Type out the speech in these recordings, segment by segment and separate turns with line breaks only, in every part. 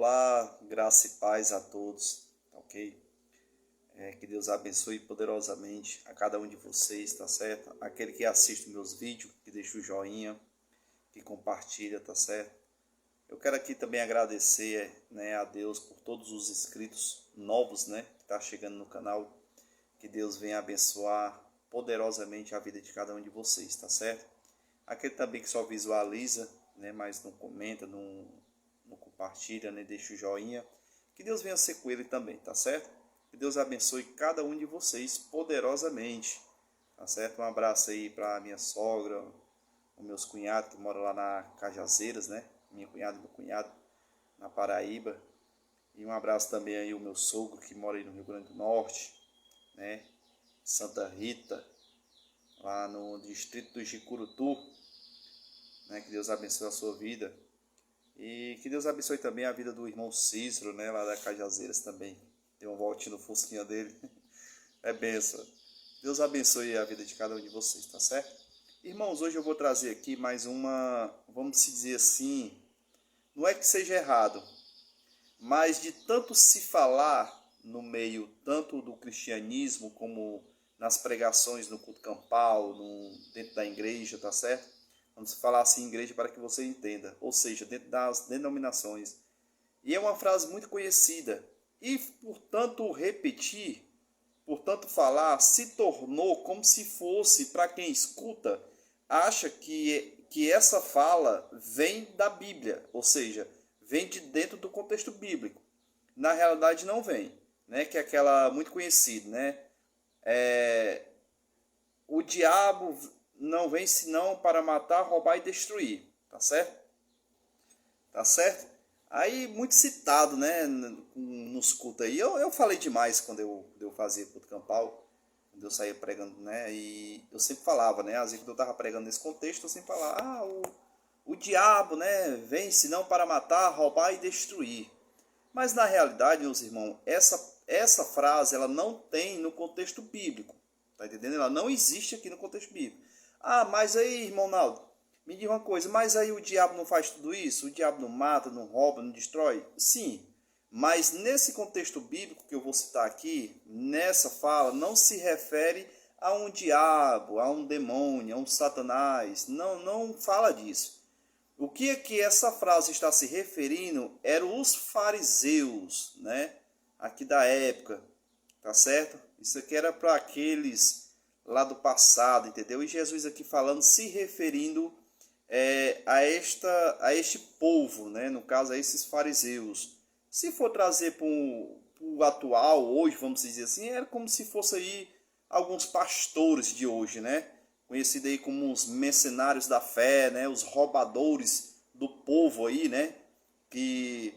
Olá, graça e paz a todos, tá ok? Que Deus abençoe poderosamente a cada um de vocês, tá certo? Aquele que assiste meus vídeos, que deixa o joinha, que compartilha, tá certo? Eu quero aqui também agradecer, né, a Deus por todos os inscritos novos, né, que tá chegando no canal. Que Deus venha abençoar poderosamente a vida de cada um de vocês, tá certo? Aquele também que só visualiza, né, mas não comenta, não compartilha, né, deixa o joinha. Que Deus venha ser com ele também, tá certo? Que Deus abençoe cada um de vocês poderosamente, tá certo? Um abraço aí para minha sogra, os meus cunhados que moram lá na Cajazeiras, né? Minha cunhada e meu cunhado, na Paraíba. E um abraço também aí ao meu sogro que mora aí no Rio Grande do Norte, né? Santa Rita, lá no distrito do Jicurutu, né? Que Deus abençoe a sua vida. E que Deus abençoe também a vida do irmão Cícero, né? Lá da Cajazeiras também. Tem um voltinho no fusquinha dele. É benção. Deus abençoe a vida de cada um de vocês, tá certo? Irmãos, hoje eu vou trazer aqui mais uma, vamos se dizer assim, não é que seja errado, mas de tanto se falar no meio tanto do cristianismo como nas pregações no culto campal, dentro da igreja, tá certo? Vamos falar assim igreja para que você entenda, ou seja, dentro das denominações. E é uma frase muito conhecida. E por tanto repetir, por tanto falar, se tornou como se fosse, para quem escuta, acha que essa fala vem da Bíblia, ou seja, vem de dentro do contexto bíblico. Na realidade não vem, né? Que é aquela muito conhecida, né? O diabo não vem senão para matar, roubar e destruir, tá certo? Tá certo? Aí, muito citado, né, nos cultos aí. Eu falei demais quando eu fazia culto campal, quando eu saía pregando, né, e eu sempre falava, né, às vezes quando eu estava pregando nesse contexto, eu sempre falava, o diabo, né, vem senão para matar, roubar e destruir. Mas na realidade, meus irmãos, essa frase, ela não tem no contexto bíblico, tá entendendo? Ela não existe aqui no contexto bíblico. Ah, mas aí, irmão Naldo, me diga uma coisa, mas aí o diabo não faz tudo isso? O diabo não mata, não rouba, não destrói? Sim, mas nesse contexto bíblico que eu vou citar aqui, nessa fala, não se refere a um diabo, a um demônio, a um satanás. Não fala disso. O que é que essa frase está se referindo eram os fariseus, né? Aqui da época, tá certo? Isso aqui era para aqueles lá do passado, entendeu? E Jesus aqui falando, se referindo a este povo, né? No caso, a esses fariseus. Se for trazer para o atual, hoje, vamos dizer assim, era como se fosse aí alguns pastores de hoje, né? Conhecido aí como os mercenários da fé, né? Os roubadores do povo aí, né? Que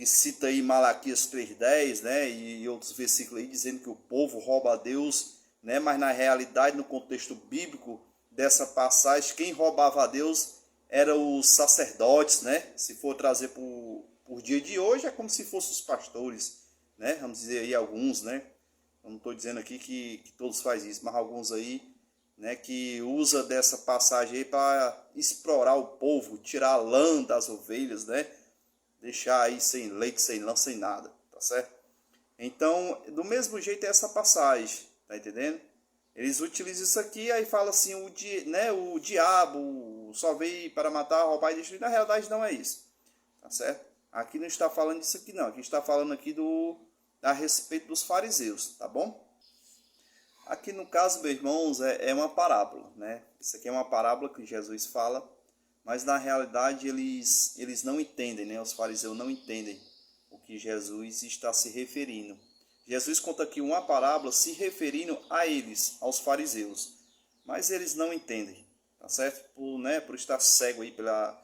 cita aí Malaquias 3:10, né? E outros versículos aí dizendo que o povo rouba a Deus, né? Mas na realidade, no contexto bíblico dessa passagem, quem roubava a Deus eram os sacerdotes, né? Se for trazer por dia de hoje, é como se fossem os pastores, né? Vamos dizer aí alguns, né? Eu não estou dizendo aqui que todos fazem isso, mas alguns aí, né? Que usa dessa passagem aí para explorar o povo, tirar a lã das ovelhas, né? Deixar aí sem leite, sem lã, sem nada, tá certo? Então, do mesmo jeito é essa passagem, tá entendendo? Eles utilizam isso aqui, aí fala assim, o diabo só veio para matar, roubar e destruir. Na realidade não é isso, tá certo? Aqui não está falando disso aqui não, aqui está falando aqui a respeito dos fariseus, tá bom? Aqui no caso, meus irmãos, é uma parábola, né? Isso aqui é uma parábola que Jesus fala, mas na realidade eles não entendem, né? Os fariseus não entendem o que Jesus está se referindo. Jesus conta aqui uma parábola se referindo a eles, aos fariseus, mas eles não entendem, tá certo? Por estar cego aí pela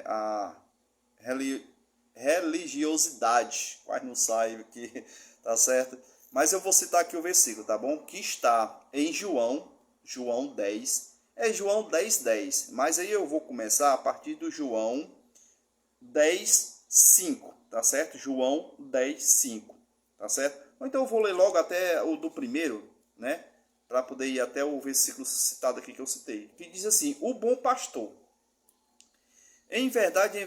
a religiosidade, quase não sai aqui, tá certo? Mas eu vou citar aqui o versículo, tá bom? Que está em João 10, João 10:10, mas aí eu vou começar a partir do João 10:5, tá certo? João 10:5, tá certo? Ou então eu vou ler logo até o do primeiro, né? Para poder ir até o versículo citado aqui que eu citei, que diz assim: o bom pastor Em verdade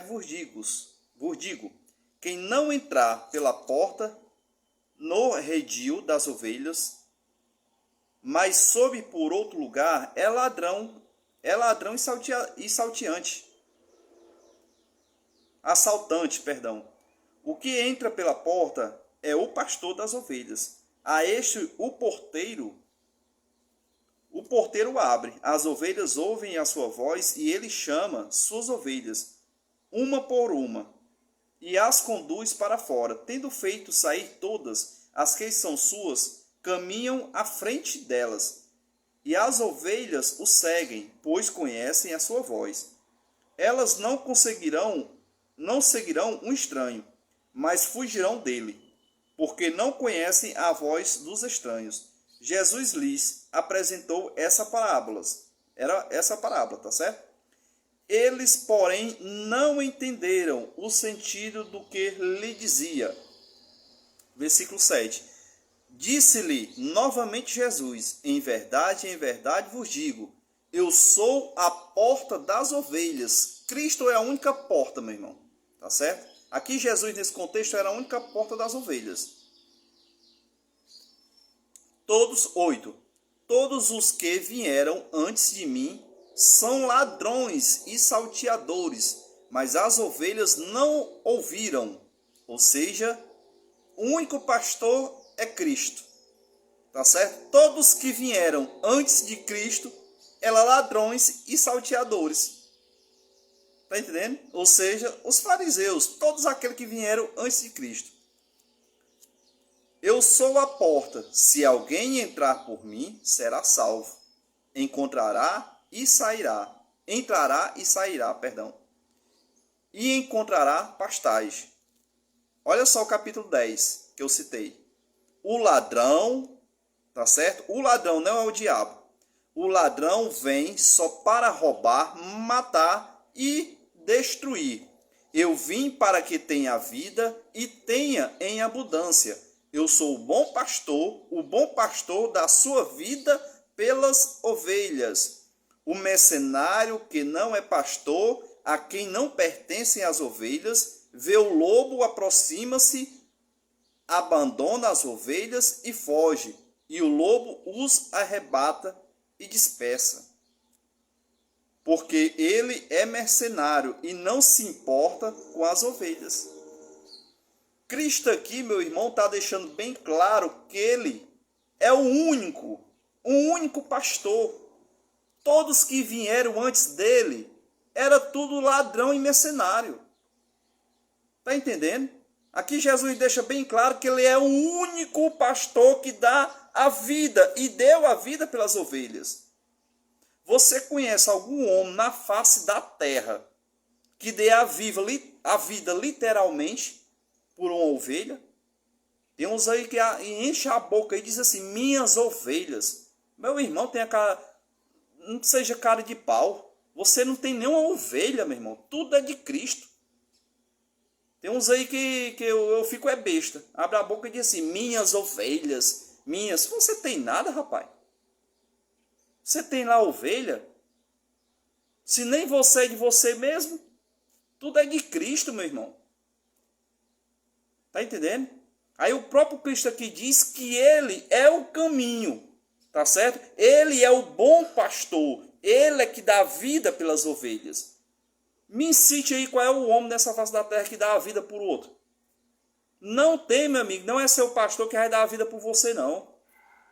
vos digo, quem não entrar pela porta no redil das ovelhas, mas sobe por outro lugar, é ladrão e salteante, assaltante, perdão. O que entra pela porta é o pastor das ovelhas. A este o porteiro abre. As ovelhas ouvem a sua voz e ele chama suas ovelhas, uma por uma, e as conduz para fora. Tendo feito sair todas as que são suas, caminham à frente delas. E as ovelhas o seguem, pois conhecem a sua voz. Elas não seguirão um estranho, mas fugirão dele, porque não conhecem a voz dos estranhos. Jesus lhes apresentou essa parábola, tá certo? Eles, porém, não entenderam o sentido do que lhe dizia. Versículo 7. Disse-lhe novamente Jesus, em verdade vos digo, eu sou a porta das ovelhas. Cristo é a única porta, meu irmão, tá certo? Aqui Jesus, nesse contexto, era a única porta das ovelhas. Todos os que vieram antes de mim são ladrões e salteadores, mas as ovelhas não ouviram. Ou seja, o único pastor é Cristo. Tá certo? Todos que vieram antes de Cristo eram ladrões e salteadores. Tá entendendo? Ou seja, os fariseus, todos aqueles que vieram antes de Cristo. Eu sou a porta. Se alguém entrar por mim, será salvo. Entrará e sairá, e encontrará pastagem. Olha só o capítulo 10 que eu citei. O ladrão, tá certo? O ladrão não é o diabo. O ladrão vem só para roubar, matar e destruir. Eu vim para que tenha vida e tenha em abundância. Eu sou o bom pastor da sua vida pelas ovelhas. O mercenário que não é pastor, a quem não pertencem as ovelhas, vê o lobo, aproxima-se, abandona as ovelhas e foge, e o lobo os arrebata e dispersa. Porque ele é mercenário e não se importa com as ovelhas. Cristo aqui, meu irmão, está deixando bem claro que ele é o único pastor. Todos que vieram antes dele, era tudo ladrão e mercenário. Está entendendo? Aqui Jesus deixa bem claro que ele é o único pastor que dá a vida e deu a vida pelas ovelhas. Você conhece algum homem na face da terra que dê a vida literalmente por uma ovelha? Tem uns aí que enche a boca e diz assim, minhas ovelhas. Meu irmão, não seja cara de pau. Você não tem nenhuma ovelha, meu irmão. Tudo é de Cristo. Tem uns aí que eu fico besta. Abre a boca e diz assim, minhas ovelhas, minhas. Você tem nada, rapaz. Você tem lá ovelha? Se nem você é de você mesmo, tudo é de Cristo, meu irmão. Tá entendendo? Aí o próprio Cristo aqui diz que ele é o caminho, tá certo? Ele é o bom pastor, ele é que dá vida pelas ovelhas. Me cite aí qual é o homem nessa face da terra que dá a vida por outro. Não tem, meu amigo, não é seu pastor que vai dar a vida por você, não.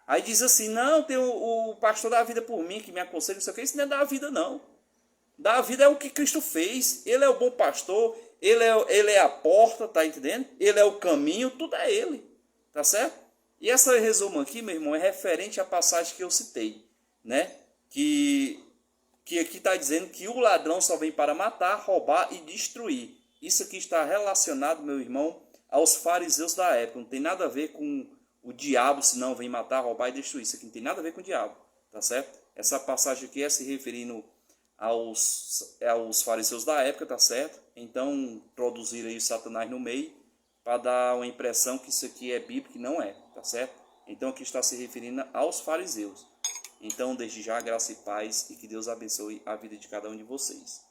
Aí diz assim, não, tem o pastor dá a vida por mim, que me aconselha, não sei o que, isso não é dar a vida, não. Dar a vida é o que Cristo fez, ele é o bom pastor, ele é a porta, tá entendendo? Ele é o caminho, tudo é ele, tá certo? E essa resumo aqui, meu irmão, é referente à passagem que eu citei, né? Que aqui está dizendo que o ladrão só vem para matar, roubar e destruir. Isso aqui está relacionado, meu irmão, aos fariseus da época. Não tem nada a ver com o diabo, se não vem matar, roubar e destruir. Isso aqui não tem nada a ver com o diabo, tá certo? Essa passagem aqui é se referindo aos fariseus da época, tá certo? Então, introduzir aí o Satanás no meio para dar uma impressão que isso aqui é bíblico, e não é, tá certo? Então, aqui está se referindo aos fariseus. Então, desde já, graça e paz e que Deus abençoe a vida de cada um de vocês.